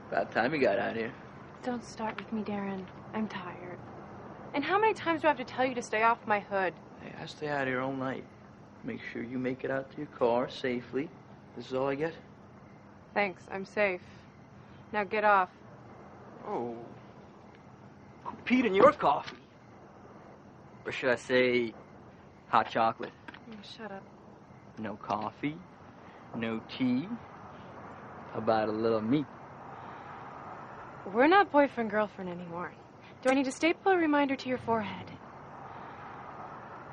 About time you got out here. Don't start with me, Darren. I'm tired. And how many times do I have to tell you to stay off my hood? Hey, I stay out here all night. Make sure you make it out to your car safely. This is all I get? Thanks, I'm safe. Now get off. Oh. Who peed in your coffee? Or should I say, hot chocolate? Shut up. No coffee, no tea. How about a little meat? We're not boyfriend-girlfriend anymore. Do I need to staple a reminder to your forehead?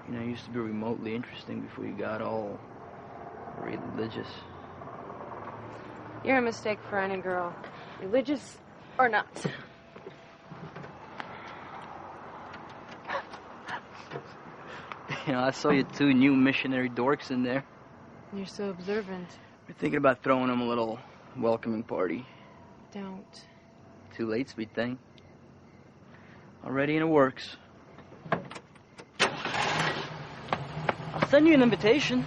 You know, you used to be remotely interesting before you got all religious. You're a mistake for any girl, religious or not. You know, I saw you two new missionary dorks in there. You're so observant. We're thinking about throwing them a little welcoming party. Don't. Too late, sweet thing. Already in the works. I'll send you an invitation.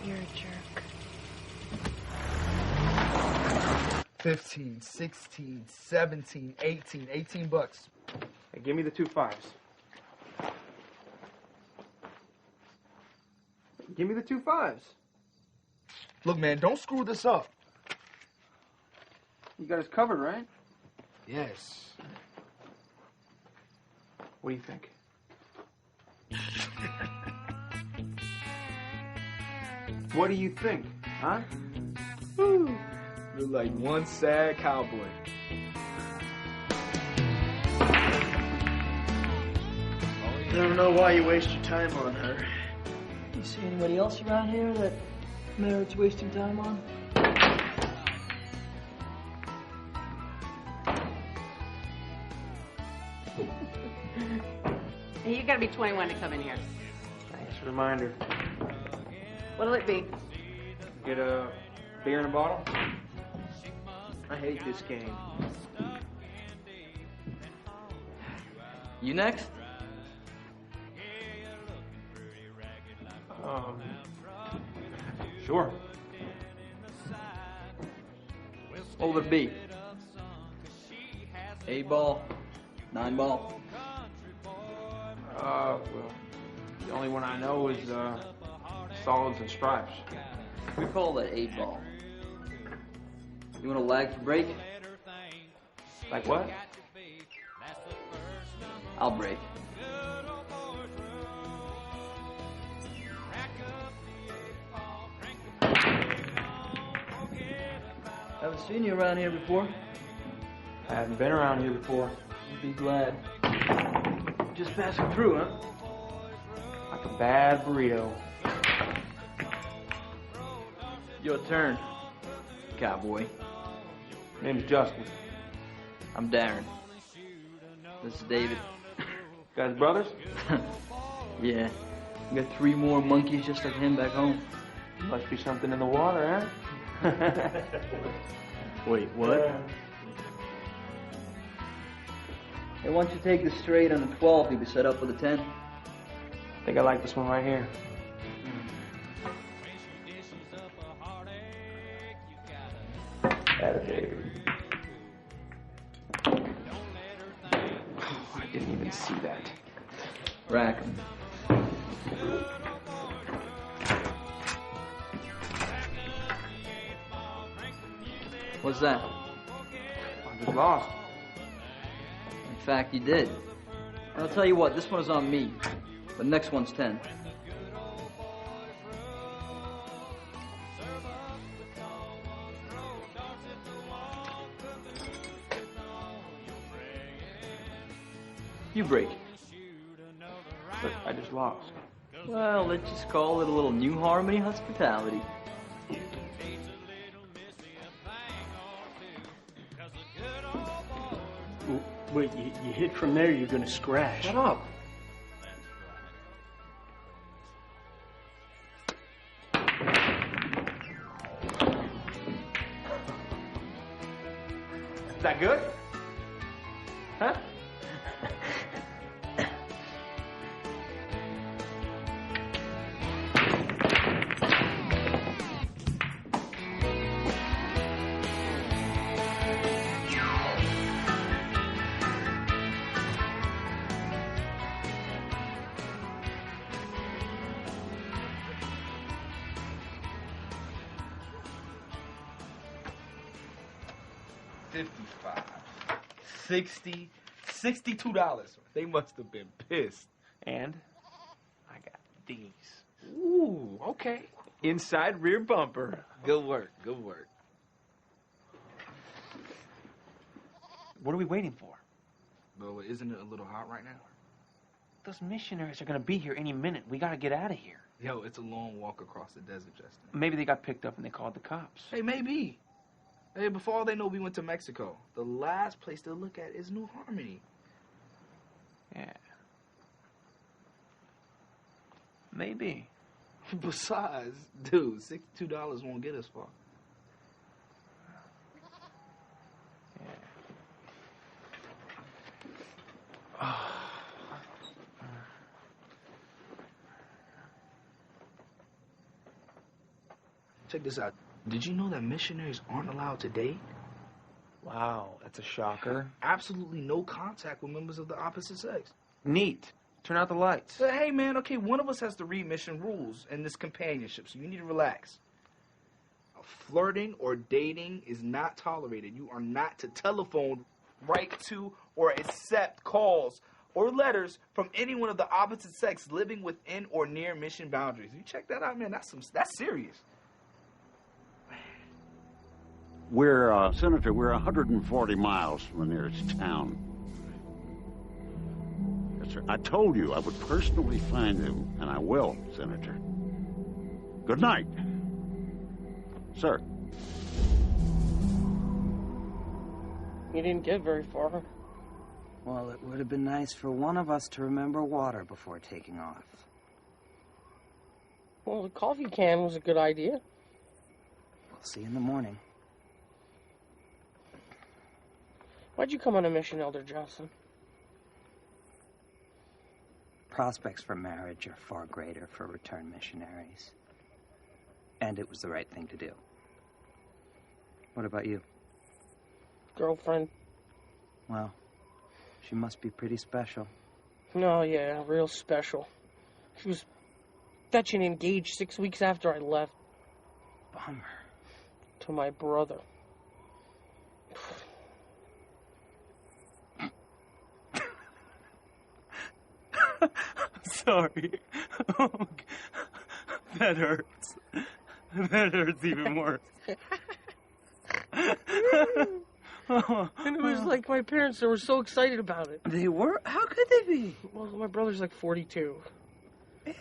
You're a jerk. 15, 16, 17, 18. 18 bucks. Hey, give me the 2 5s. Give me the 2 5s. Look, man, don't screw this up. You got us covered, right? Yes. What do you think? What do you think, huh? Woo. You're like one sad cowboy. I don't know why you waste your time on her. You see anybody else around here that merits wasting time on? Hey, you gotta be 21 to come in here. Thanks for the reminder. What'll it be? Get a beer in a bottle? I hate this game. You next? Sure. What would it be? 8 ball? 9 ball? Well, the only one I know is, solids and stripes. We call that 8 ball. You want a lag for break? Like what? I'll break. Haven't seen you around here before. I haven't been around here before. You'd be glad. Just passing through, huh? Like a bad burrito. Your turn, cowboy. Name's Justin. I'm Darren. This is David. Guys brothers? Yeah. We got 3 more monkeys just like him back home. Must be something in the water, huh? Wait, what? Hey, why don't you take this straight on the 12th? You can set up with a 10. I think I like this one right here. Attitude. Oh, I didn't even see that. Rack 'em. What's that? I just lost. In fact, you did. And I'll tell you what, this one is on me. The next one's 10. You break. But I just lost. Well, let's just call it a little New Harmony hospitality. Wait, you hit from there, you're gonna scratch. Shut up. Is that good? Huh? $55. $62. They must have been pissed. And I got these. Ooh, okay. Inside rear bumper. Good work, good work. What are we waiting for? Well, isn't it a little hot right now? Those missionaries are gonna be here any minute. We gotta get out of here. Yo, it's a long walk across the desert, Justin. Maybe they got picked up and they called the cops. Hey, maybe. Hey, before all they know, we went to Mexico. The last place to look at is New Harmony. Yeah. Maybe. Besides, dude, $62 won't get us far. Check this out. Did you know that missionaries aren't allowed to date? Wow, that's a shocker. Absolutely no contact with members of the opposite sex. Neat. Turn out the lights. So, hey, man, okay, one of us has to read mission rules in this companionship, so you need to relax. Flirting or dating is not tolerated. You are not to telephone, write to, or accept calls or letters from anyone of the opposite sex living within or near mission boundaries. You check that out, man. That's serious. Senator, we're 140 miles from the nearest town. Yes, sir. I told you I would personally find him, and I will, Senator. Good night. Sir. You didn't get very far. Well, it would have been nice for one of us to remember water before taking off. Well, the coffee can was a good idea. We'll see you in the morning. Why'd you come on a mission, Élder Johnson? Prospects for marriage are far greater for returned missionaries. And it was the right thing to do. What about you? Girlfriend. Well, she must be pretty special. No, yeah, real special. She was fetching engaged 6 weeks after I left. Bummer. To my brother. Sorry. Oh, that hurts. That hurts even worse. And it was like my parents, they were so excited about it. They were? How could they be? Well, my brother's like 42.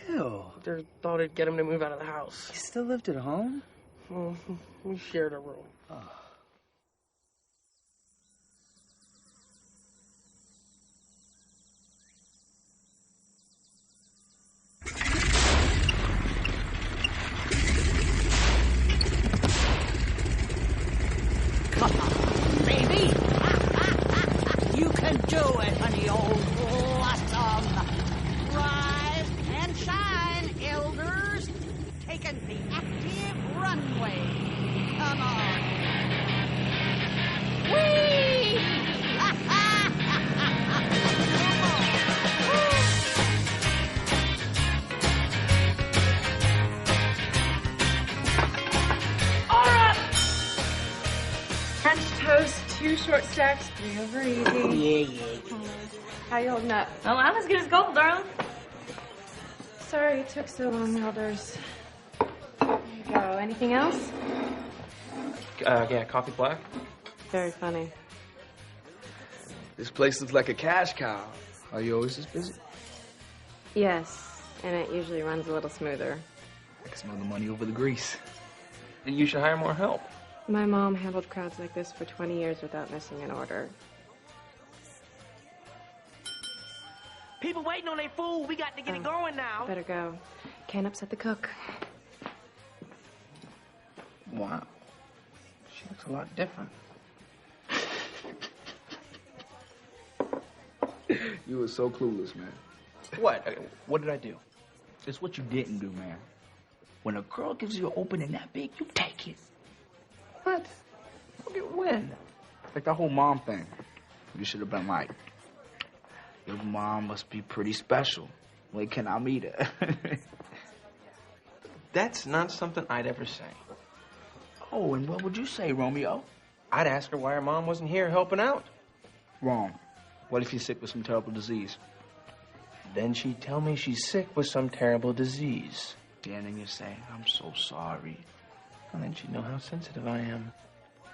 Ew. They thought it'd get him to move out of the house. You still lived at home? Well, we shared a room. Oh. Come on, baby. You can do it, honey, old blossom. Rise and shine, elders. Taking the active runway. Come on. Whee! All right. French toast, 2 short stacks, 3 over easy. Yeah. How you holding up? Oh, I'm as good as gold, darling. Sorry it took so long, elders. There you go. Anything else? Yeah, coffee black. Very funny. This place looks like a cash cow. Are you always this busy? Yes, and it usually runs a little smoother. I can smell the money over the grease. Then you should hire more help. My mom handled crowds like this for 20 years without missing an order. People waiting on their food. We got to get it going now. Better go. Can't upset the cook. Wow. She looks a lot different. You were so clueless, man. What? What did I do? It's what you didn't do, man. When a girl gives you an opening that big, you take it. What? Okay, when? Like the whole mom thing. You should have been like, your mom must be pretty special. When can I meet her? That's not something I'd ever say. Oh, and what would you say, Romeo? I'd ask her why her mom wasn't here helping out. Wrong. What if you're sick with some terrible disease? Then she'd tell me she's sick with some terrible disease. Yeah, and then you're saying, I'm so sorry. And then she'd know how sensitive I am.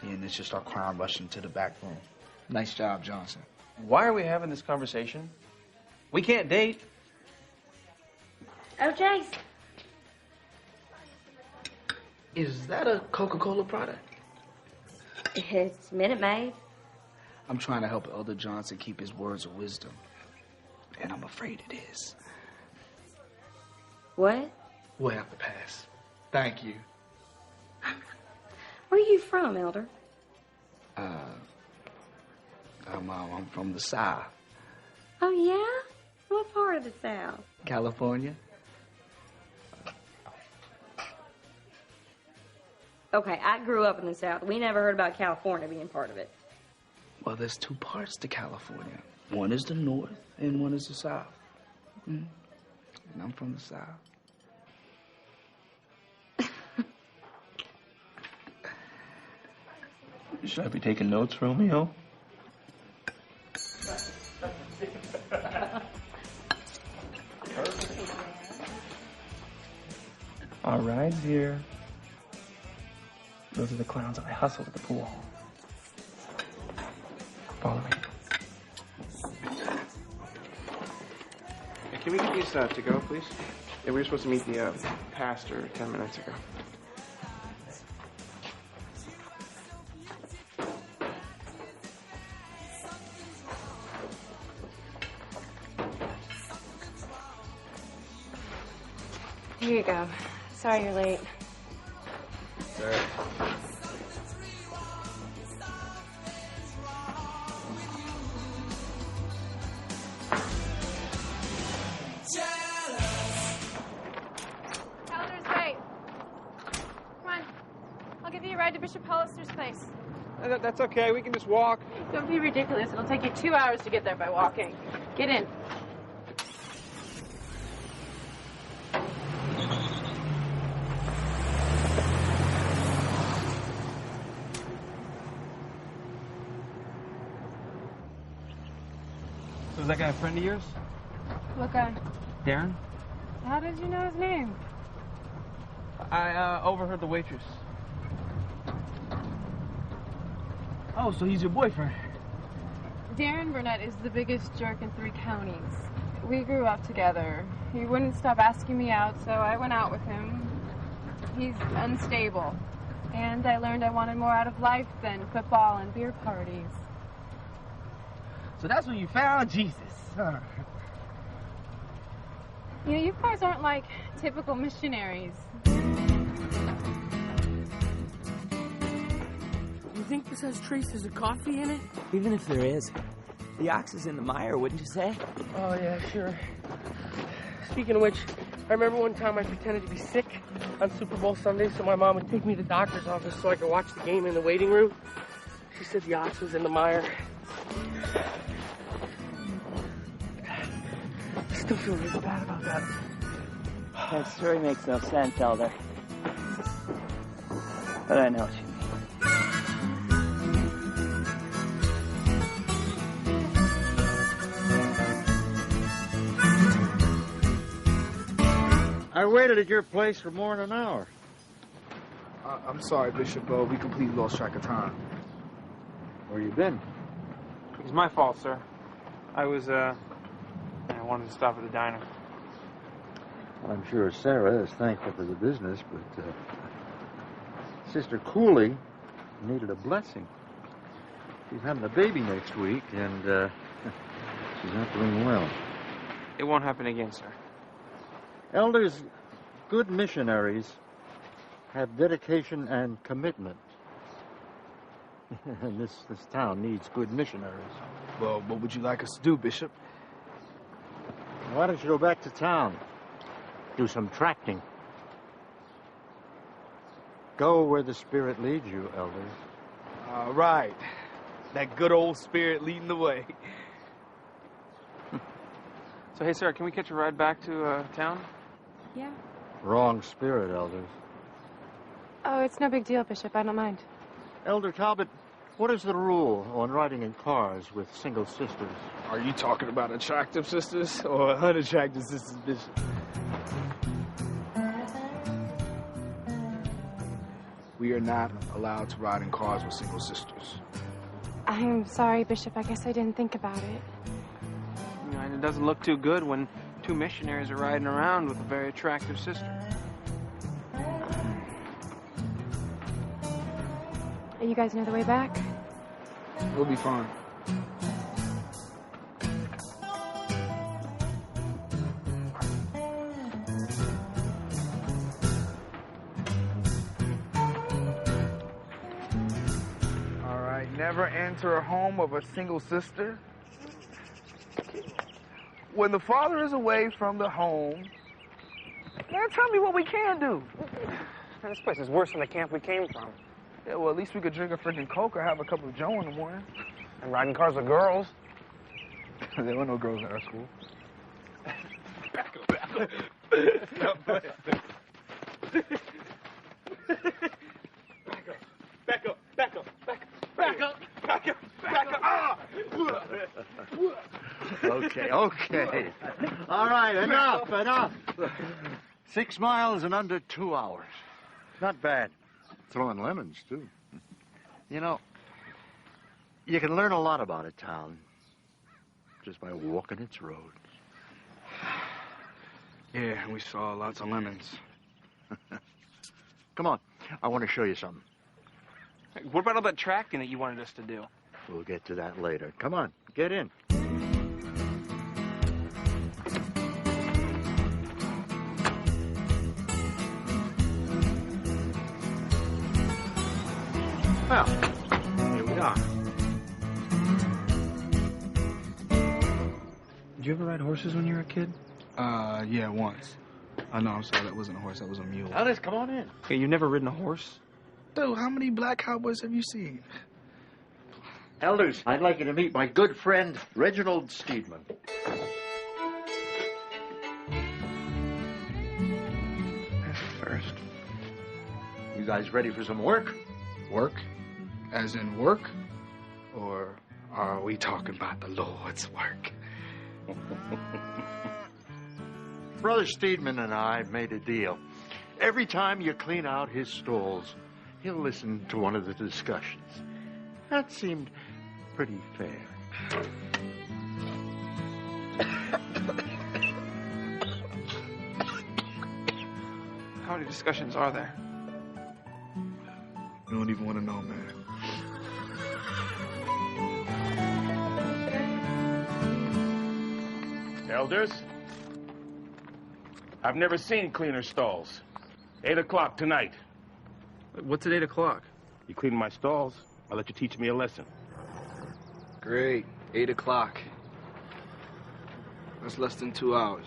Yeah, and then she'll start crying, rushing to the back room. Nice job, Johnson. Why are we having this conversation? We can't date. Oh, Jace. Is that a Coca-Cola product? It's Minute Maid. I'm trying to help Élder Johnson keep his words of wisdom. And I'm afraid it is. What? We'll have to pass. Thank you. Where are you from, Elder? I'm from the South. Oh, yeah? What part of the South? California. Okay, I grew up in the South. We never heard about California being part of it. Well, there's two parts to California. One is the North and one is the South. And I'm from the South. Should I be taking notes, Romeo? All right, dear. Those are the clowns I hustled at the pool. Follow me. Hey, can we get these to go, please? Yeah, we were supposed to meet the pastor 10 minutes ago. Here you go. Sorry you're late. Sir. Elder's wait. Come on. I'll give you a ride to Bishop Hollister's place. That's okay. We can just walk. Don't be ridiculous. It'll take you 2 hours to get there by walking. Get in. So is that guy a friend of yours? What guy? Darren? How did you know his name? I overheard the waitress. Oh, so he's your boyfriend? Darren Burnett is the biggest jerk in 3 counties. We grew up together. He wouldn't stop asking me out, so I went out with him. He's unstable. And I learned I wanted more out of life than football and beer parties. So that's when you found Jesus, huh? You know, you guys aren't like typical missionaries. You think this has traces of coffee in it? Even if there is, the ox is in the mire, wouldn't you say? Oh, yeah, sure. Speaking of which, I remember one time I pretended to be sick on Super Bowl Sunday so my mom would take me to the doctor's office so I could watch the game in the waiting room. She said the ox was in the mire. I still feel really bad about that. That story makes no sense, Elder. But I know what you mean. I waited at your place for more than an hour. I'm sorry, Bishop. We completely lost track of time. Where you been? It's my fault, sir. I wanted to stop at the diner. Well, I'm sure Sarah is thankful for the business, but Sister Cooley needed a blessing. She's having a baby next week, and she's not doing well. It won't happen again, sir. Elders, good missionaries have dedication and commitment. And this town needs good missionaries. Well, what would you like us to do, Bishop? Why don't you go back to town? Do some tracting. Go where the Spirit leads you, elders. All right. That good old Spirit leading the way. So, hey, sir, can we catch a ride back to town? Yeah. Wrong spirit, elders. Oh, it's no big deal, Bishop. I don't mind. Elder Talbot, What is the rule on riding in cars with single sisters? Are you talking about attractive sisters or unattractive sisters, Bishop? We are not allowed to ride in cars with single sisters. I'm sorry, Bishop. I guess I didn't think about it. You know, and it doesn't look too good when two missionaries are riding around with a very attractive sister. You guys know the way back? We'll be fine. All right, never enter a home of a single sister. When the father is away from the home, man, tell me what we can do. Man, this place is worse than the camp we came from. Yeah, well, at least we could drink a freaking Coke or have a cup of Joe in the morning. And riding cars with girls. There were no girls in our school. Back up. Okay. All right, enough. 6 miles in under 2 hours. Not bad. Throwing lemons, too. You know, you can learn a lot about a town just by walking its roads. Yeah, we saw lots of lemons. Come on, I want to show you something. What about all that tracking that you wanted us to do? We'll get to that later. Come on, get in. Well, here we are. Did you ever ride horses when you were a kid? Yeah, once. Oh, no, I'm sorry, that wasn't a horse, that was a mule. Alice, come on in. Okay, you've never ridden a horse? Dude, how many black cowboys have you seen? Elders, I'd like you to meet my good friend, Reginald Steedman. First, you guys ready for some work? Work? As in work? Or are we talking about the Lord's work? Brother Steedman and I made a deal. Every time you clean out his stalls, he'll listen to one of the discussions. That seemed pretty fair. How many discussions are there? You don't even want to know, man. Elders, I've never seen cleaner stalls. 8 o'clock tonight. What's at 8 o'clock? You clean my stalls, I'll let you teach me a lesson. Great. 8 o'clock. That's less than 2 hours.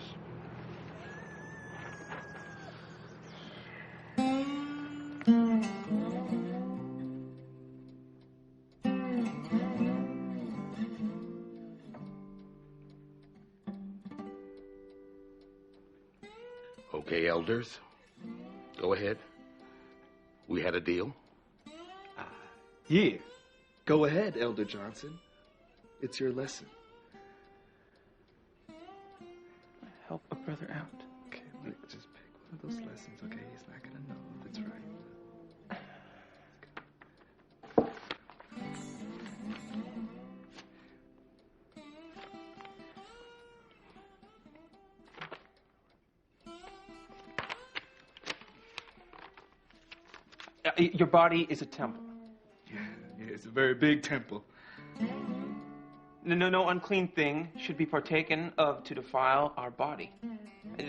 Okay, elders. Go ahead. We had a deal. Yeah. Go ahead, Élder Johnson. It's your lesson. Help a brother out. Okay, look, just pick one of those lessons, okay? He's not gonna know if it's right. Your body is a temple. Yeah, it's a very big temple. No unclean thing should be partaken of to defile our body.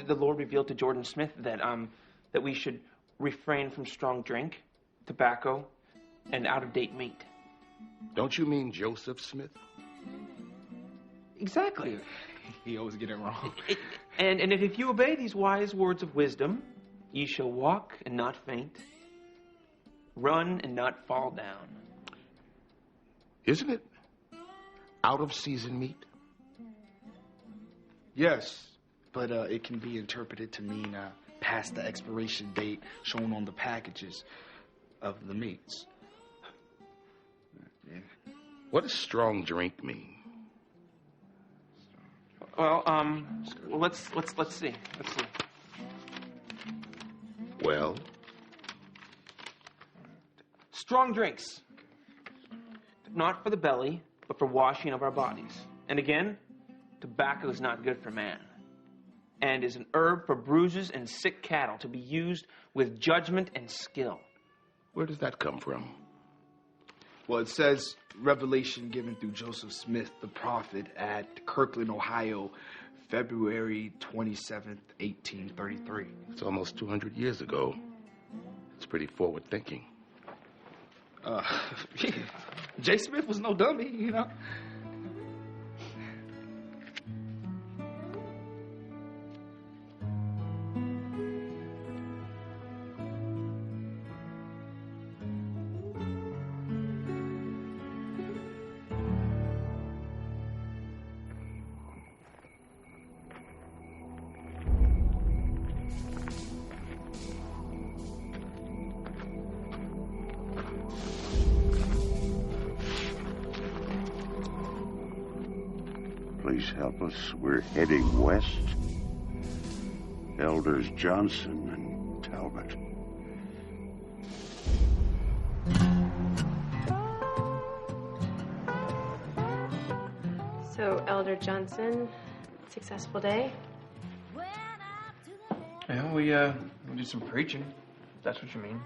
The Lord revealed to Jordan Smith that we should refrain from strong drink, tobacco, and out-of-date meat. Don't you mean Joseph Smith? Exactly. He always get it wrong. And if you obey these wise words of wisdom, ye shall walk and not faint, run and not fall down. Isn't it out-of-season meat? Yes, but it can be interpreted to mean past the expiration date shown on the packages of the meats. What does strong drink mean? Well, let's see. Let's see. Well? Strong drinks. Not for the belly, but for washing of our bodies. And again, tobacco is not good for man, and is an herb for bruises and sick cattle, to be used with judgment and skill. Where does that come from? Well, it says revelation given through Joseph Smith, the prophet, at Kirkland, Ohio, February 27th, 1833. It's almost 200 years ago. It's pretty forward thinking. J. Smith was no dummy, you know. Please help us. We're heading west. Elders Johnson and Talbot. So, Élder Johnson, successful day? Yeah, we did some preaching, if that's what you mean.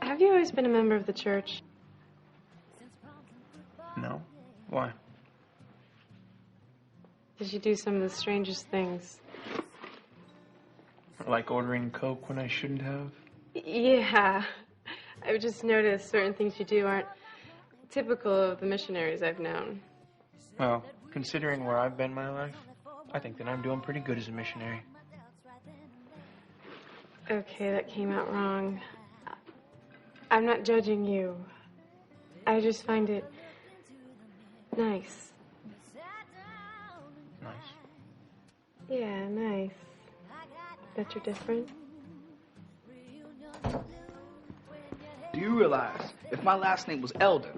Have you always been a member of the church? No? Why? Did you do some of the strangest things? Like ordering Coke when I shouldn't have? Yeah. I've just noticed certain things you do aren't typical of the missionaries I've known. Well, considering where I've been my life, I think that I'm doing pretty good as a missionary. Okay, that came out wrong. I'm not judging you. I just find it nice. Nice? Yeah, nice. Bet you're different. Do you realize if my last name was Elder,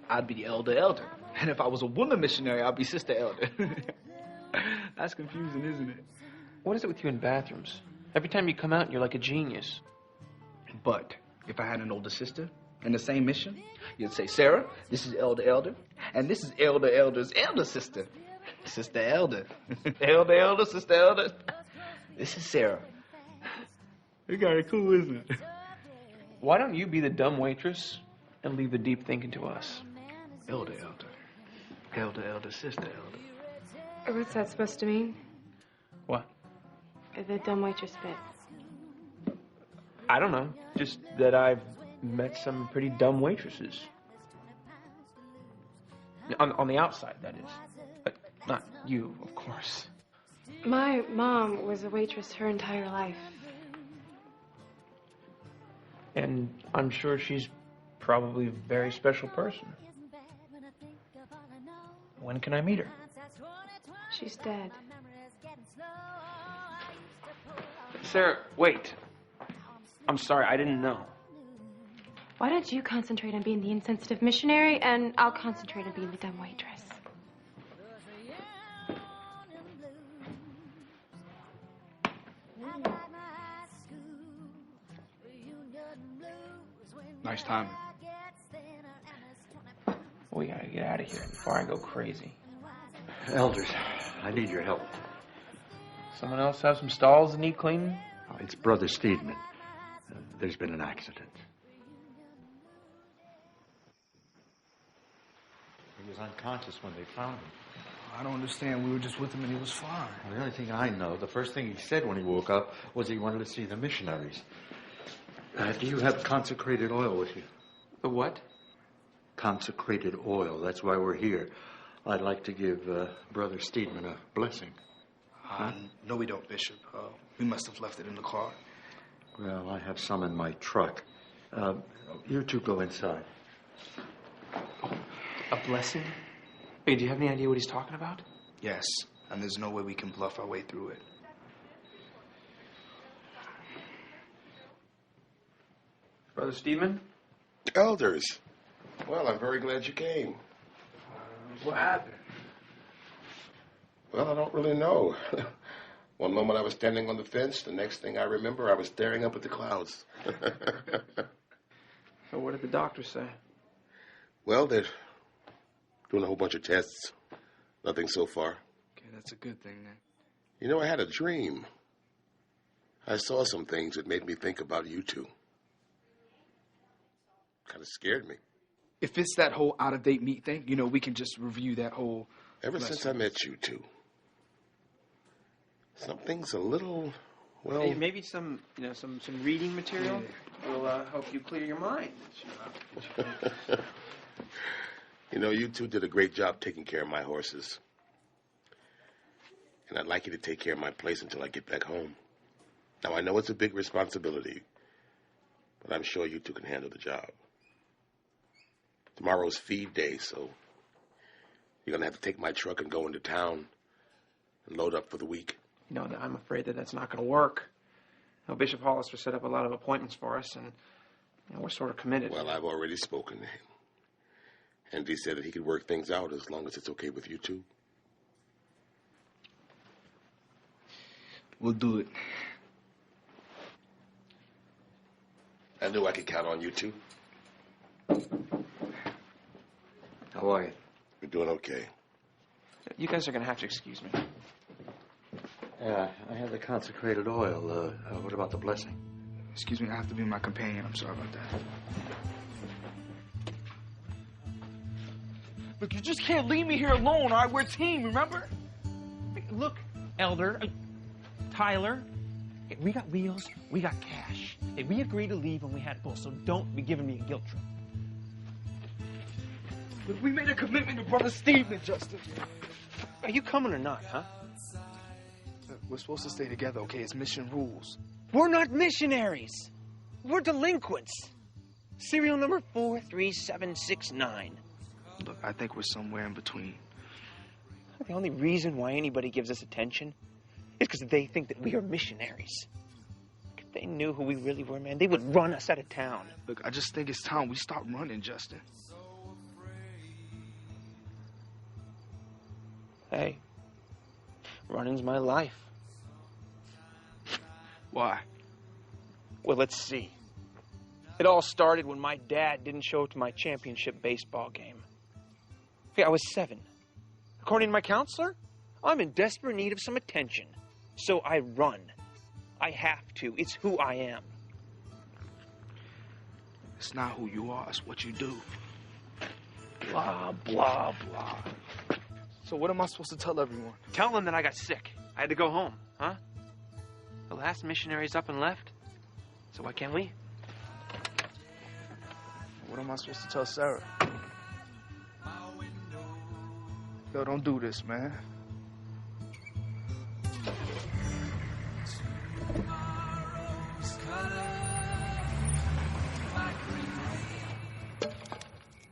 I'd be Elder. And if I was a woman missionary, I'd be Sister Elder. That's confusing, isn't it? What is it with you in bathrooms? Every time you come out, you're like a genius. But if I had an older sister in the same mission, you'd say, Sarah, this is Elder, and this is Elder's elder sister. Sister Elder. Elder, Sister Elder. This is Sarah. It's kind of cool, isn't it? Why don't you be the dumb waitress and leave the deep thinking to us? Elder. Elder, Sister Elder. What's that supposed to mean? What? The dumb waitress bit. I don't know. Just that I've met some pretty dumb waitresses. On the outside, that is. But not you, of course. My mom was a waitress her entire life. And I'm sure she's probably a very special person. When can I meet her? She's dead. Sarah, wait. I'm sorry, I didn't know. Why don't you concentrate on being the insensitive missionary, and I'll concentrate on being the dumb waitress. Nice timing. We gotta get out of here before I go crazy. Elders, I need your help. Someone else have some stalls that need cleaning? Oh, it's Brother Steedman. There's been an accident. He was unconscious when they found him. I don't understand. We were just with him and he was fine. Well, the only thing I know, the first thing he said when he woke up was he wanted to see the missionaries. Do you have consecrated oil with you? The what? Consecrated oil. That's why we're here. I'd like to give Brother Steedman a blessing. No, we don't, Bishop. We must have left it in the car. Well, I have some in my truck. You two go inside. A blessing? Hey, do you have any idea what he's talking about? Yes, and there's no way we can bluff our way through it. Brother Stephen? Elders. Well, I'm very glad you came. What happened? Well, I don't really know. One moment I was standing on the fence. The next thing I remember, I was staring up at the clouds. So what did the doctor say? Well, they're doing a whole bunch of tests. Nothing so far. Okay, that's a good thing, then. You know, I had a dream. I saw some things that made me think about you two. Kind of scared me. If it's that whole out-of-date meat thing, you know, we can just review that whole... Ever since I met you two, something's a little, well... Hey, maybe some reading material will help you clear your mind. You know, you two did a great job taking care of my horses. And I'd like you to take care of my place until I get back home. Now, I know it's a big responsibility, but I'm sure you two can handle the job. Tomorrow's feed day, so you're going to have to take my truck and go into town and load up for the week. You know, I'm afraid that that's not going to work. You know, Bishop Hollister set up a lot of appointments for us, and you know, we're sort of committed. Well, I've already spoken to him. And he said that he could work things out as long as it's okay with you two. We'll do it. I knew I could count on you two. How are you? We're doing okay. You guys are going to have to excuse me. Yeah, I have the consecrated oil. What about the blessing? Excuse me, I have to be my companion. I'm sorry about that. Look, you just can't leave me here alone, all right? We're a team, remember? Look, Elder, Tyler, hey, we got wheels, we got cash. Hey, we agreed to leave when we had both, so don't be giving me a guilt trip. Look, we made a commitment to Brother Stephen, Justin. Are you coming or not, huh? Look, we're supposed to stay together, okay? It's mission rules. We're not missionaries. We're delinquents. Serial number 43769. Look, I think we're somewhere in between. The only reason why anybody gives us attention is because they think that we are missionaries. If they knew who we really were, man, they would run us out of town. Look, I just think it's time we stop running, Justin. Hey, running's my life. Why? Well, let's see. It all started when my dad didn't show up to my championship baseball game. Hey, I was 7. According to my counselor, I'm in desperate need of some attention. So I run. I have to. It's who I am. It's not who you are, it's what you do. Blah, blah, blah. So what am I supposed to tell everyone? Tell them that I got sick. I had to go home, huh? The last missionary's up and left. So why can't we? What am I supposed to tell Sarah? Yo, don't do this, man.